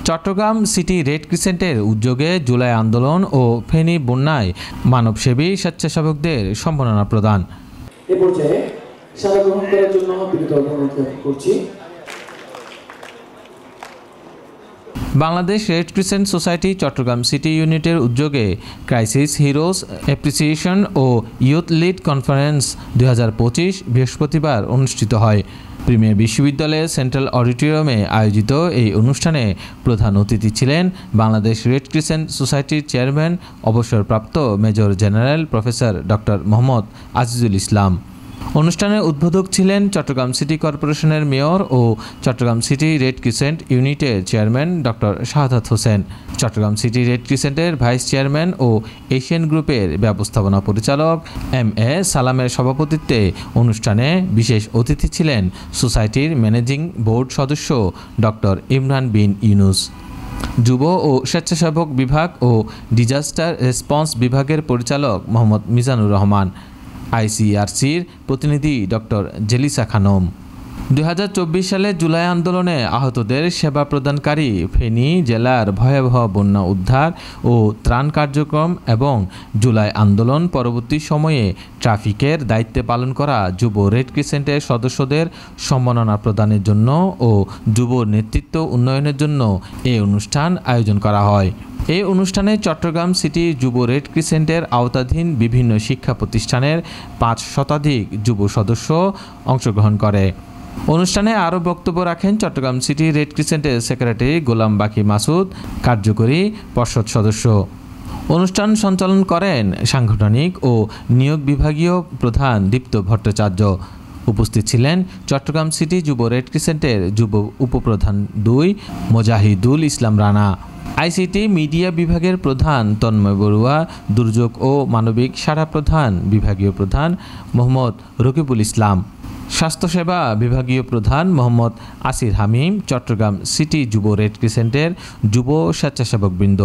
Chittagong city red ক্রিসেন্টের উদ্যোগে জুলাই আন্দোলন ও ফেনী বন্যায় মানবসেবী স্বেচ্ছাসেবকদের সম্মাননা প্রদান। এ পর্যায়ে সাড়া গ্রহণ করার জন্য বিনীত অনুরোধ করছি। Bangladesh red crescent society Chattogram city ইউনিটের উদ্যোগে ক্রাইসিস হিরোজ অ্যাপ্রিসিয়েশন ও ইয়ুথ লিড কনফারেন্স 2025 বৃহস্পতিবার অনুষ্ঠিত হয়। প্রিমিয়ার বিশ্ববিদ্যালয়ের সেন্ট্রাল অডিটোরিয়ামে আয়োজিত এই অনুষ্ঠানে প্রধান অতিথি ছিলেন বাংলাদেশ রেড ক্রিসেন্ট সোসাইটির চেয়ারম্যান অবসরপ্রাপ্ত major general professor doctor Mohammad Azizul Islam. অনুষ্ঠানের উদ্বোধক ছিলেন চট্টগ্রাম সিটি কর্পোরেশনের মেয়র ও চট্টগ্রাম সিটি রেড ক্রিসেন্ট ইউনিটের chairman doctor Shahadat Hossain. Chattogram city red ক্রিসেন্টের ভাইস চেয়ারম্যান ও এশিয়ান গ্রুপের ব্যবস্থাপনা পরিচালক এম.এ. সালামের সভাপতিত্বে অনুষ্ঠানে বিশেষ অতিথি ছিলেন সোসাইটির ম্যানেজিং বোর্ড সদস্য ডক্টর ইমরান বিন ইউনুস, যুব ও স্বেচ্ছাসেবক বিভাগ ও ডিজাস্টার রেসপন্স বিভাগের পরিচালক মোহাম্মদ মিজানুর রহমান, আইসিআরসির প্রতিনিধি ডক্টর জেলিসা খানম। 2024 সালে জুলাই আন্দোলনে আহতদের সেবা প্রদানকারী ফেনী জেলার ভয়াবহ বন্যা উদ্ধার ও ত্রাণ কার্যক্রম এবং জুলাই আন্দোলন পরবর্তী সময়ে ট্রাফিকের দায়িত্বে পালন করা যুব রেড ক্রিসেন্টের সদস্যদের সম্মাননা প্রদানের জন্য ও যুব নেতৃত্ব উন্নয়নের জন্য এই অনুষ্ঠান আয়োজন করা হয়। এই অনুষ্ঠানে চট্টগ্রাম সিটি যুব রেড ক্রিসেন্টের আওতাধীন বিভিন্ন শিক্ষা প্রতিষ্ঠানের 5 শতাধিক যুব সদস্য অংশগ্রহণ করে। অনুষ্ঠানে আরও বক্তব্য রাখেন চট্টগ্রাম সিটি রেড ক্রিসেন্টের সেক্রেটারি গোলাম বাকি মাসুদ, কার্যকরী পর্ষদ সদস্য। অনুষ্ঠান সঞ্চালন করেন সাংগঠনিক ও নিয়োগ বিভাগীয় প্রধান দীপ্ত ভট্টাচার্য। উপস্থিত ছিলেন চট্টগ্রাম সিটি যুব রেড ক্রিসেন্টের যুব উপপ্রধান 2 মোজাহিদুল ইসলাম রানা, আইসিটি মিডিয়া বিভাগের প্রধান তন্ময় বড়ুয়া, দুর্যোগ ও মানবিক সাড়া প্রধান বিভাগীয় প্রধান মোহাম্মদ রকিবুল ইসলাম, স্বাস্থ্যসেবা বিভাগীয় প্রধান মোহাম্মদ আসির হামিম, চট্টগ্রাম সিটি যুব রেড ক্রিসেন্টের যুব স্বেচ্ছাসেবকবৃন্দ।